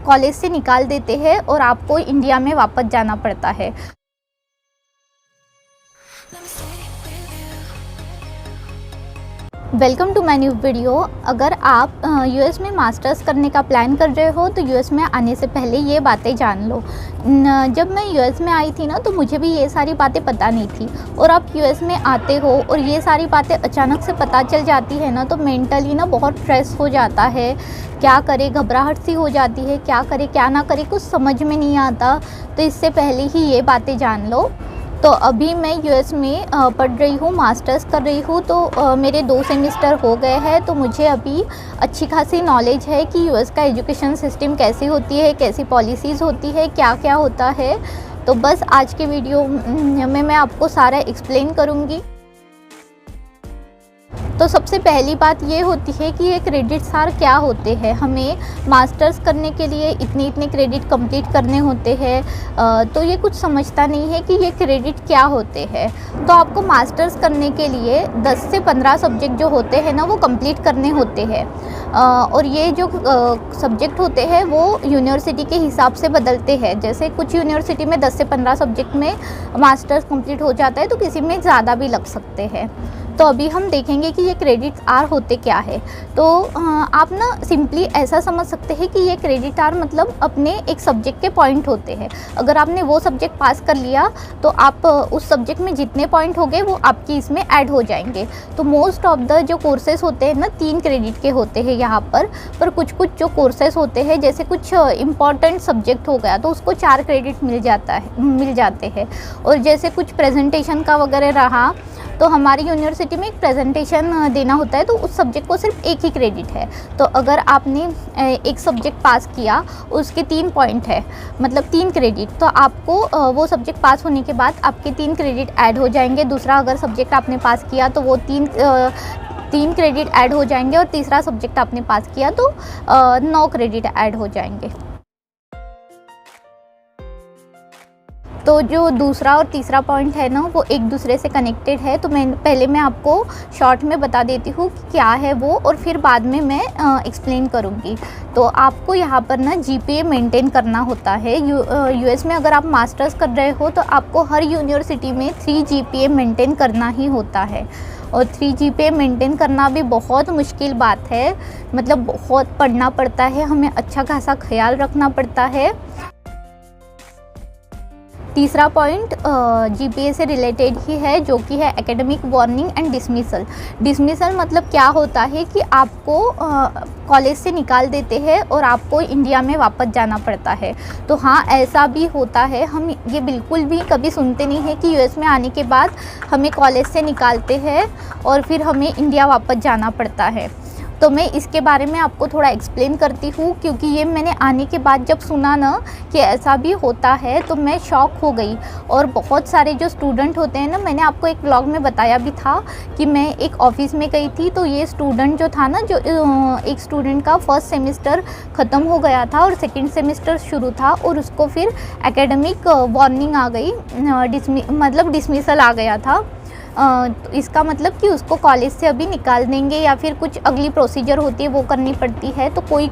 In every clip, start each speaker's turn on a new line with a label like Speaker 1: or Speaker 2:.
Speaker 1: College से निकाल देते हैं और आपको इंडिया में वापस जाना पड़ता है। Welcome to my new video. अगर आप यूएस में मास्टर्स करने का प्लान कर रहे हो तो यूएस में आने से पहले ये बातें जान लो। जब मैं यूएस में आई थी ना तो मुझे भी ये सारी बातें पता नहीं थी, और आप यूएस में आते हो और ये सारी बातें अचानक से पता चल जाती है ना तो मेंटली ना बहुत स्ट्रेस हो जाता है। क्या करे, घबराहट सी हो जाती है, क्या करे क्या ना करे कुछ समझ में नहीं आता। तो इससे पहले ही ये बातें जान लो। तो अभी मैं यूएस में पढ़ रही हूँ, मास्टर्स कर रही हूँ। तो मेरे 2 सेमेस्टर हो गए हैं, तो मुझे अभी अच्छी खासी नॉलेज है कि यूएस का एजुकेशन सिस्टम कैसी होती है, कैसी पॉलिसीज़ होती है, क्या क्या होता है। तो बस आज के वीडियो में मैं आपको सारा एक्सप्लेन करूँगी। तो सबसे पहली बात ये होती है कि ये क्रेडिट्स क्या होते हैं। हमें मास्टर्स करने के लिए इतने क्रेडिट कंप्लीट करने होते हैं। तो ये कुछ समझता नहीं है कि ये क्रेडिट क्या होते हैं। तो आपको मास्टर्स करने के लिए 10 से 15 सब्जेक्ट जो होते हैं ना वो कंप्लीट करने होते हैं। और ये जो सब्जेक्ट होते हैं वो यूनिवर्सिटी के हिसाब से बदलते हैं। जैसे कुछ यूनिवर्सिटी में 10 से 15 सब्जेक्ट में मास्टर्स कंप्लीट हो जाता है, तो किसी में ज़्यादा भी लग सकते हैं। तो अभी हम देखेंगे कि ये क्रेडिट्स आर होते क्या है। तो आप ना सिंपली ऐसा समझ सकते हैं कि ये क्रेडिट आर मतलब अपने एक सब्जेक्ट के पॉइंट होते हैं। अगर आपने वो सब्जेक्ट पास कर लिया तो आप उस सब्जेक्ट में जितने पॉइंट हो गए वो आपकी इसमें ऐड हो जाएंगे। तो मोस्ट ऑफ द जो कोर्सेज होते हैं ना 3 क्रेडिट के होते हैं यहाँ पर कुछ जो कोर्सेज होते हैं जैसे कुछ इम्पॉर्टेंट सब्जेक्ट हो गया तो उसको 4 क्रेडिट मिल जाते हैं। और जैसे कुछ प्रेजेंटेशन का वगैरह रहा तो हमारी यूनिवर्सिटी में एक प्रेजेंटेशन देना होता है, तो उस सब्जेक्ट को सिर्फ 1 ही क्रेडिट है। तो अगर आपने एक सब्जेक्ट पास किया उसके 3 पॉइंट है मतलब 3 क्रेडिट, तो आपको वो सब्जेक्ट पास होने के बाद आपके 3 क्रेडिट ऐड हो जाएंगे। दूसरा अगर सब्जेक्ट आपने पास किया तो वो 3 क्रेडिट ऐड हो जाएंगे, और तीसरा सब्जेक्ट आपने पास किया तो 9 क्रेडिट ऐड हो जाएंगे। तो जो दूसरा और तीसरा पॉइंट है ना वो एक दूसरे से कनेक्टेड है। तो पहले मैं आपको शॉर्ट में बता देती हूँ कि क्या है वो, और फिर बाद में मैं एक्सप्लेन करूँगी। तो आपको यहाँ पर ना जीपीए मेंटेन करना होता है। यूएस में अगर आप मास्टर्स कर रहे हो तो आपको हर यूनिवर्सिटी में 3 जीपीए मेंटेन करना ही होता है। और 3 जीपीए मेंटेन करना भी बहुत मुश्किल बात है, मतलब बहुत पढ़ना पड़ता है, हमें अच्छा खासा ख्याल रखना पड़ता है। तीसरा पॉइंट जीपीए से रिलेटेड ही है, जो कि है academic warning and dismissal. Dismissal मतलब क्या होता है कि आपको कॉलेज से निकाल देते हैं और आपको इंडिया में वापस जाना पड़ता है। तो हाँ, ऐसा भी होता है। हम ये बिल्कुल भी कभी सुनते नहीं है कि यूएस में आने के बाद हमें कॉलेज से निकालते हैं और फिर हमें इंडिया वापस जाना पड़ता है। तो मैं इसके बारे में आपको थोड़ा एक्सप्लेन करती हूँ, क्योंकि ये मैंने आने के बाद जब सुना ना कि ऐसा भी होता है तो मैं शॉक हो गई। और बहुत सारे जो स्टूडेंट होते हैं ना, मैंने आपको एक ब्लॉग में बताया भी था कि मैं एक ऑफिस में गई थी। तो ये स्टूडेंट जो था ना, जो एक स्टूडेंट का फर्स्ट सेमेस्टर ख़त्म हो गया था और सेकेंड सेमेस्टर शुरू था, और उसको फिर एकेडमिक वार्निंग आ गई, डिसमिसल आ गया था। तो इसका मतलब कि उसको कॉलेज से अभी निकाल देंगे या फिर कुछ अगली प्रोसीजर होती है वो करनी पड़ती है। तो कोई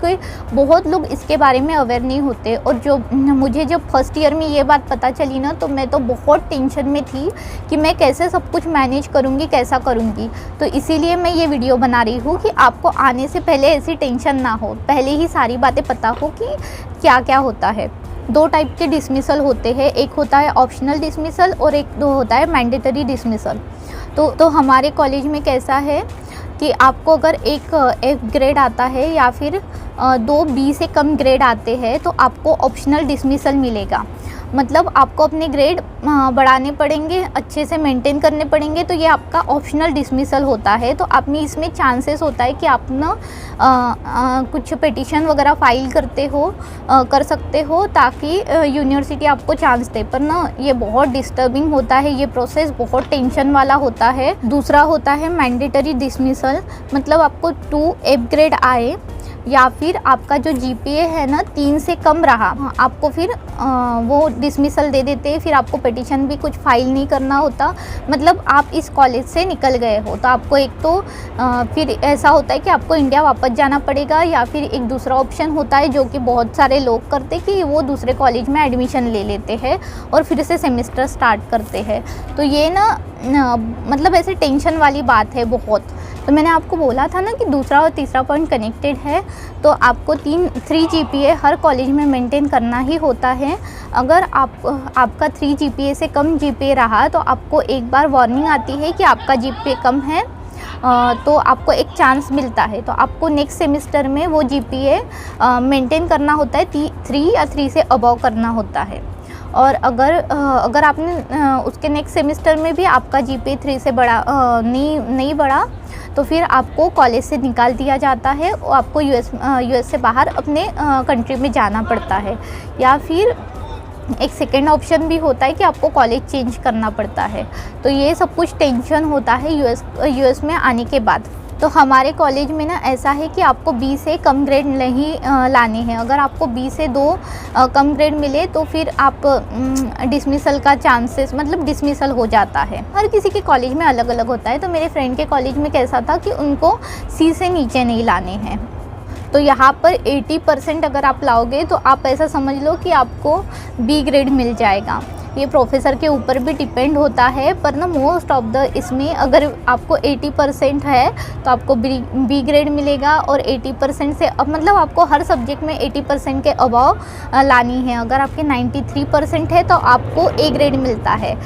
Speaker 1: बहुत लोग इसके बारे में अवेयर नहीं होते। और मुझे जब फर्स्ट ईयर में ये बात पता चली ना तो मैं तो बहुत टेंशन में थी कि मैं कैसे सब कुछ मैनेज करूँगी, कैसा करूँगी। तो इसीलिए मैं ये वीडियो बना रही हूँ कि आपको आने से पहले ऐसी टेंशन ना हो, पहले ही सारी बातें पता हो कि क्या क्या होता है। 2 टाइप के डिसमिसल होते हैं, एक होता है ऑप्शनल डिसमिसल और एक होता है मैंडेटरी डिसमिसल। तो हमारे कॉलेज में कैसा है कि आपको अगर एक ग्रेड आता है या फिर 2 बी से कम ग्रेड आते हैं तो आपको ऑप्शनल डिसमिसल मिलेगा। मतलब आपको अपने ग्रेड बढ़ाने पड़ेंगे, अच्छे से मेंटेन करने पड़ेंगे। तो ये आपका ऑप्शनल डिसमिसल होता है। तो आप में इसमें चांसेस होता है कि आप ना कुछ पिटीशन वगैरह फाइल कर सकते हो ताकि यूनिवर्सिटी आपको चांस दे। पर ना ये बहुत डिस्टर्बिंग होता है, ये प्रोसेस बहुत टेंशन वाला होता है। दूसरा होता है मैंडेटरी डिसमिसल, मतलब आपको 2 एफ ग्रेड आए या फिर आपका जो जीपीए है ना 3 से कम रहा, आपको फिर वो डिसमिसल दे देते हैं, फिर आपको पिटीशन भी कुछ फाइल नहीं करना होता, मतलब आप इस कॉलेज से निकल गए हो। तो आपको एक तो फिर ऐसा होता है कि आपको इंडिया वापस जाना पड़ेगा, या फिर एक दूसरा ऑप्शन होता है जो कि बहुत सारे लोग करते कि वो दूसरे कॉलेज में एडमिशन ले लेते हैं और फिर से सेमेस्टर स्टार्ट करते हैं। तो ये ना मतलब ऐसे टेंशन वाली बात है बहुत। तो मैंने आपको बोला था ना कि दूसरा और तीसरा पॉइंट कनेक्टेड है, तो आपको 3 जीपीए हर कॉलेज में मेंटेन करना ही होता है। अगर आपका 3 जीपीए से कम जीपीए रहा तो आपको एक बार वार्निंग आती है कि आपका जीपीए कम है, तो आपको एक चांस मिलता है। तो आपको नेक्स्ट सेमेस्टर में वो जीपीए मेंटेन करना होता है, 3 या 3 से अबव करना होता है। और अगर आपने उसके नेक्स्ट सेमेस्टर में भी आपका जीपीए 3 से बड़ा नहीं बढ़ा, तो फिर आपको कॉलेज से निकाल दिया जाता है और आपको यूएस से बाहर अपने कंट्री में जाना पड़ता है। या फिर एक सेकेंड ऑप्शन भी होता है कि आपको कॉलेज चेंज करना पड़ता है। तो ये सब कुछ टेंशन होता है यूएस में आने के बाद। तो हमारे कॉलेज में ना ऐसा है कि आपको 20 से कम ग्रेड नहीं लाने हैं। अगर आपको 20 से 2 कम ग्रेड मिले तो फिर आप डिसमिसल का चांसेस, मतलब डिसमिसल हो जाता है। हर किसी के कॉलेज में अलग अलग होता है। तो मेरे फ्रेंड के कॉलेज में कैसा था कि उनको C से नीचे नहीं लाने हैं। तो यहाँ पर 80% अगर आप लाओगे तो आप ऐसा समझ लो कि आपको B ग्रेड मिल जाएगा। ये प्रोफेसर के ऊपर भी डिपेंड होता है, पर ना मोस्ट ऑफ द इसमें अगर आपको 80% है तो आपको B ग्रेड मिलेगा, और 80% से अब मतलब आपको हर सब्जेक्ट में 80% के अबव लानी है। अगर आपके 93% है तो आपको A ग्रेड मिलता है।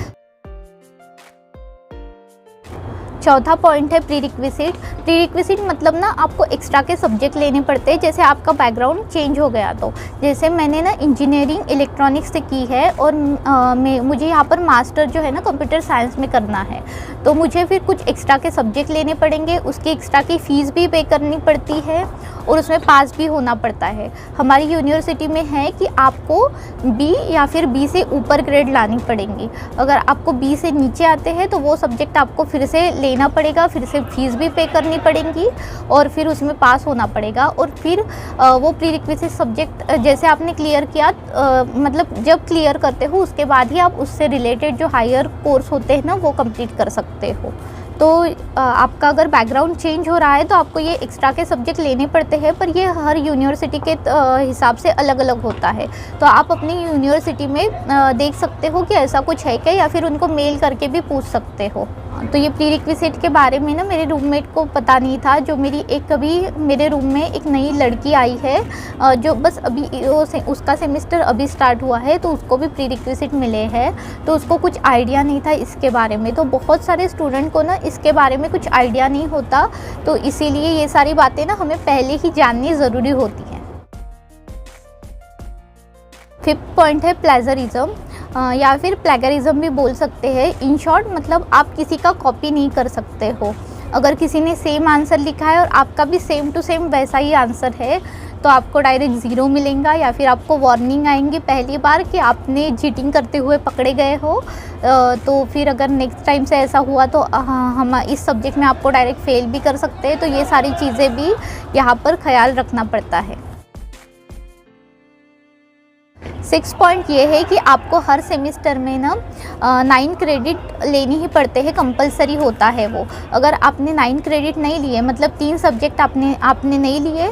Speaker 1: चौथा पॉइंट है प्रीरिक्विजिट। प्रीरिक्विजिट मतलब ना आपको एक्स्ट्रा के सब्जेक्ट लेने पड़ते हैं, जैसे आपका बैकग्राउंड चेंज हो गया। तो जैसे मैंने ना इंजीनियरिंग इलेक्ट्रॉनिक्स से की है और मुझे यहाँ पर मास्टर जो है ना कंप्यूटर साइंस में करना है, तो मुझे फिर कुछ एक्स्ट्रा के सब्जेक्ट लेने पड़ेंगे, उसकी एक्स्ट्रा की फ़ीस भी पे करनी पड़ती है और उसमें पास भी होना पड़ता है। हमारी यूनिवर्सिटी में है कि आपको B या फिर B से ऊपर ग्रेड लानी पड़ेंगी। अगर आपको B से नीचे आते हैं तो वो सब्जेक्ट आपको फिर से लेना पड़ेगा, फिर से फीस भी पे करनी पड़ेगी और फिर उसमें पास होना पड़ेगा। और फिर वो प्रीरिक्विजिट सब्जेक्ट जैसे आपने क्लियर किया, मतलब जब क्लियर करते हो उसके बाद ही आप उससे रिलेटेड जो हायर कोर्स होते हैं ना वो कंप्लीट कर सकते हो। तो आपका अगर बैकग्राउंड चेंज हो रहा है तो आपको ये एक्स्ट्रा के सब्जेक्ट लेने पड़ते हैं, पर ये हर यूनिवर्सिटी के हिसाब से अलग अलग होता है। तो आप अपनी यूनिवर्सिटी में देख सकते हो कि ऐसा कुछ है क्या, या फिर उनको मेल करके भी पूछ सकते हो। तो ये प्रीरिक्विजिट के बारे में ना मेरे रूममेट को पता नहीं था। जो कभी मेरे रूम में एक नई लड़की आई है जो बस अभी उसका सेमेस्टर अभी स्टार्ट हुआ है, तो उसको भी प्रीरिक्विजिट मिले हैं, तो उसको कुछ आइडिया नहीं था इसके बारे में। तो बहुत सारे स्टूडेंट को ना इसके बारे में कुछ आइडिया नहीं होता, तो इसीलिए ये सारी बातें ना हमें पहले ही जाननी ज़रूरी होती हैं। 5th पॉइंट है प्लेजरिज्म, या फिर प्लेगरिज्म भी बोल सकते हैं। इन शॉर्ट मतलब आप किसी का कॉपी नहीं कर सकते हो। अगर किसी ने सेम आंसर लिखा है और आपका भी सेम टू सेम वैसा ही आंसर है तो आपको डायरेक्ट 0 मिलेगा, या फिर आपको वार्निंग आएंगी पहली बार कि आपने चीटिंग करते हुए पकड़े गए हो। तो फिर अगर नेक्स्ट टाइम से ऐसा हुआ तो हम इस सब्जेक्ट में आपको डायरेक्ट फेल भी कर सकते हैं। तो ये सारी चीज़ें भी यहाँ पर ख्याल रखना पड़ता है। 6 पॉइंट ये है कि आपको हर सेमेस्टर में ना 9 क्रेडिट लेनी ही पड़ते हैं, कंपलसरी होता है वो। अगर आपने 9 क्रेडिट नहीं लिए, मतलब 3 सब्जेक्ट आपने नहीं लिए,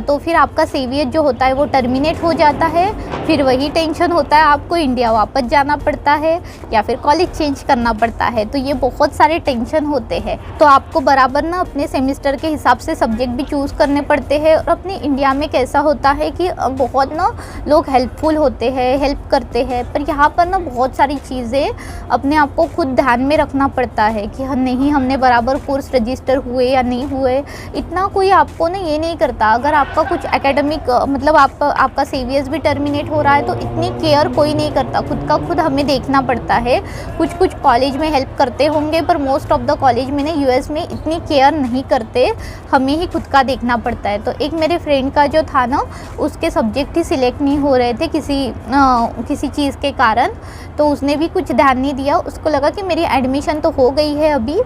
Speaker 1: तो फिर आपका CVH जो होता है वो टर्मिनेट हो जाता है। फिर वही टेंशन होता है, आपको इंडिया वापस जाना पड़ता है या फिर कॉलेज चेंज करना पड़ता है। तो ये बहुत सारे टेंशन होते हैं। तो आपको बराबर ना अपने सेमेस्टर के हिसाब से सब्जेक्ट भी चूज़ करने पड़ते हैं। और अपने इंडिया में कैसा होता है कि बहुत ना लोग हेल्पफुल होते हैं, हेल्प करते हैं, पर यहाँ पर ना बहुत सारी चीज़ें अपने आप को खुद ध्यान में रखना पड़ता है कि नहीं हमने बराबर कोर्स रजिस्टर हुए या नहीं हुए। इतना कोई आपको ना ये नहीं करता। अगर आपका कुछ एकेडमिक मतलब आपका CVS भी टर्मिनेट हो रहा है तो इतनी केयर कोई नहीं करता, खुद का खुद हमें देखना पड़ता है। कुछ कॉलेज में हेल्प करते होंगे, पर मोस्ट ऑफ द कॉलेज में ना US में इतनी केयर नहीं करते, हमें ही खुद का देखना पड़ता है। तो एक मेरे फ्रेंड का जो था ना, उसके सब्जेक्ट ही सिलेक्ट नहीं हो रहे थे, किसी चीज़ के कारण, तो उसने भी कुछ ध्यान नहीं दिया। उसको लगा कि मेरी एडमिशन तो हो गई है अभी,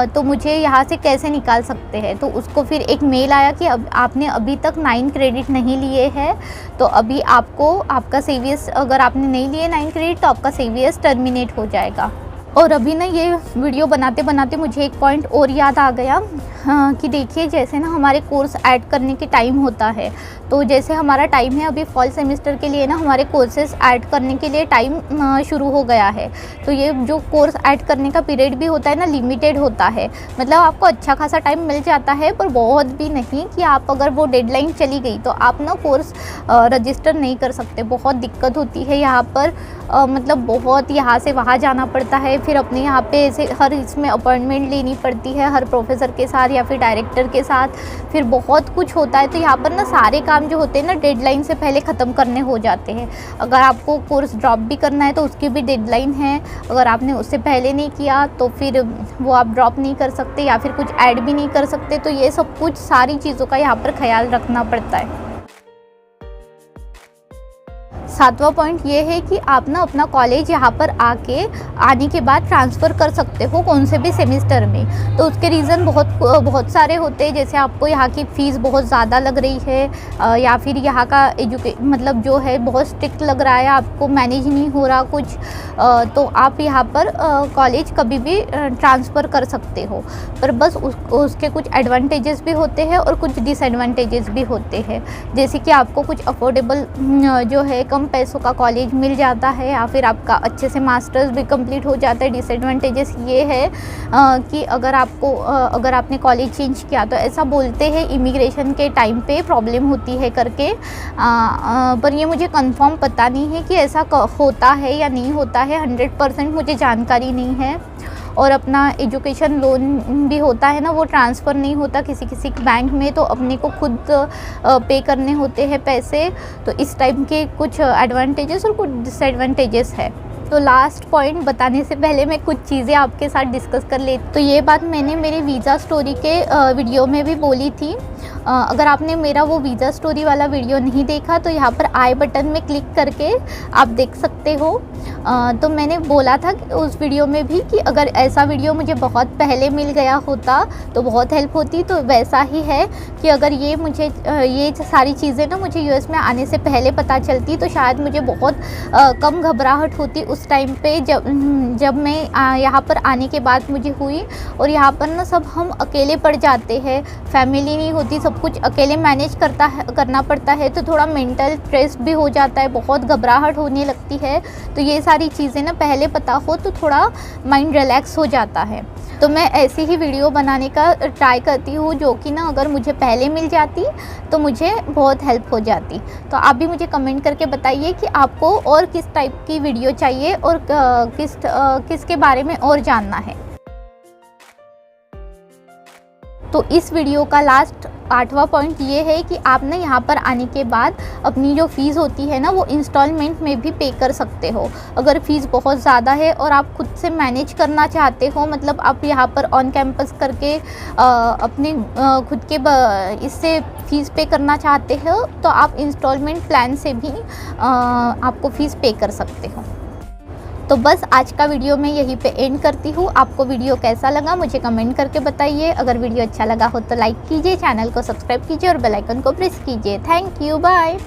Speaker 1: तो मुझे यहाँ से कैसे निकाल सकते हैं। तो उसको फिर एक मेल आया कि अब आपने अभी तक 9 क्रेडिट नहीं लिए हैं, तो अभी आपका CVS, अगर आपने नहीं लिए 9 क्रेडिट तो आपका CVS टर्मिनेट हो जाएगा। और अभी ना ये वीडियो बनाते बनाते मुझे एक पॉइंट और याद आ गया, कि देखिए जैसे ना हमारे कोर्स ऐड करने के टाइम होता है, तो जैसे हमारा टाइम है अभी फॉल सेमेस्टर के लिए ना, हमारे कोर्सेज ऐड करने के लिए टाइम शुरू हो गया है। तो ये जो कोर्स ऐड करने का पीरियड भी होता है ना, लिमिटेड होता है। मतलब आपको अच्छा खासा टाइम मिल जाता है, पर बहुत भी नहीं कि आप अगर वो डेडलाइन चली गई तो आप ना कोर्स रजिस्टर नहीं कर सकते। बहुत दिक्कत होती है यहाँ पर, मतलब बहुत यहाँ से वहाँ जाना पड़ता है, फिर अपने यहाँ पे ऐसे हर इसमें अपॉइंटमेंट लेनी पड़ती है हर प्रोफेसर के साथ या फिर डायरेक्टर के साथ, फिर बहुत कुछ होता है। तो यहाँ पर ना सारे काम जो होते हैं ना डेडलाइन से पहले ख़त्म करने हो जाते हैं। अगर आपको कोर्स ड्रॉप भी करना है तो उसकी भी डेडलाइन है, अगर आपने उससे पहले नहीं किया तो फिर वो आप ड्रॉप नहीं कर सकते या फिर कुछ ऐड भी नहीं कर सकते। तो ये सब कुछ सारी चीज़ों का यहाँ पर ख्याल रखना पड़ता है। 7वां पॉइंट ये है कि आप ना अपना कॉलेज यहाँ पर आने के बाद ट्रांसफ़र कर सकते हो कौन से भी सेमेस्टर में। तो उसके रीज़न बहुत सारे होते हैं, जैसे आपको यहाँ की फ़ीस बहुत ज़्यादा लग रही है, या फिर यहाँ का मतलब जो है बहुत स्ट्रिक्ट लग रहा है, आपको मैनेज नहीं हो रहा कुछ, तो आप यहाँ पर कॉलेज कभी भी ट्रांसफ़र कर सकते हो। पर बस उसके कुछ एडवांटेजेस भी होते हैं और कुछ डिसएडवांटेजेस भी होते हैं, जैसे कि आपको कुछ अफोर्डेबल जो है कम पैसों का कॉलेज मिल जाता है, या फिर आपका अच्छे से मास्टर्स भी कंप्लीट हो जाता है। डिसएडवांटेजेस ये है कि अगर आपने कॉलेज चेंज किया तो ऐसा बोलते हैं इमिग्रेशन के टाइम पे प्रॉब्लम होती है करके, पर ये मुझे कंफर्म पता नहीं है कि ऐसा होता है या नहीं होता है, 100% मुझे जानकारी नहीं है। और अपना एजुकेशन लोन भी होता है ना, वो ट्रांसफ़र नहीं होता किसी बैंक में, तो अपने को खुद पे करने होते हैं पैसे। तो इस टाइप के कुछ एडवांटेजेस और कुछ डिसएडवांटेजेस है। तो लास्ट पॉइंट बताने से पहले मैं कुछ चीज़ें आपके साथ डिस्कस कर लेती। तो ये बात मैंने मेरे वीज़ा स्टोरी के वीडियो में भी बोली थी। अगर आपने मेरा वो वीज़ा स्टोरी वाला वीडियो नहीं देखा तो यहाँ पर आई बटन में क्लिक करके आप देख सकते हो। तो मैंने बोला था कि उस वीडियो में भी कि अगर ऐसा वीडियो मुझे बहुत पहले मिल गया होता तो बहुत हेल्प होती। तो वैसा ही है कि अगर ये सारी चीज़ें ना मुझे यूएस में आने से पहले पता चलती तो शायद मुझे बहुत कम घबराहट होती उस टाइम पे, जब मैं यहाँ पर आने के बाद मुझे हुई। और यहाँ पर ना सब हम अकेले पड़ जाते हैं, फैमिली नहीं होती, सब कुछ अकेले मैनेज करना पड़ता है, तो थोड़ा मेंटल स्ट्रेस भी हो जाता है, बहुत घबराहट होने लगती है। तो ये सारी चीज़ें ना पहले पता हो तो थोड़ा माइंड रिलैक्स हो जाता है। तो मैं ऐसी ही वीडियो बनाने का ट्राई करती हूँ जो कि ना अगर मुझे पहले मिल जाती तो मुझे बहुत हेल्प हो जाती। तो आप भी मुझे कमेंट करके बताइए कि आपको और किस टाइप की वीडियो चाहिए और किसके बारे में और जानना है। तो इस वीडियो का लास्ट 8वां पॉइंट ये है कि आप ना यहाँ पर आने के बाद अपनी जो फ़ीस होती है ना वो इंस्टॉलमेंट में भी पे कर सकते हो। अगर फ़ीस बहुत ज़्यादा है और आप खुद से मैनेज करना चाहते हो, मतलब आप यहाँ पर ऑन कैंपस करके अपने खुद के इससे फ़ीस पे करना चाहते हो तो आप इंस्टॉलमेंट प्लान से भी आपको फ़ीस पे कर सकते हो। तो बस आज का वीडियो मैं यहीं पे एंड करती हूँ। आपको वीडियो कैसा लगा मुझे कमेंट करके बताइए। अगर वीडियो अच्छा लगा हो तो लाइक कीजिए, चैनल को सब्सक्राइब कीजिए और बेल आइकन को प्रेस कीजिए। Thank you, bye.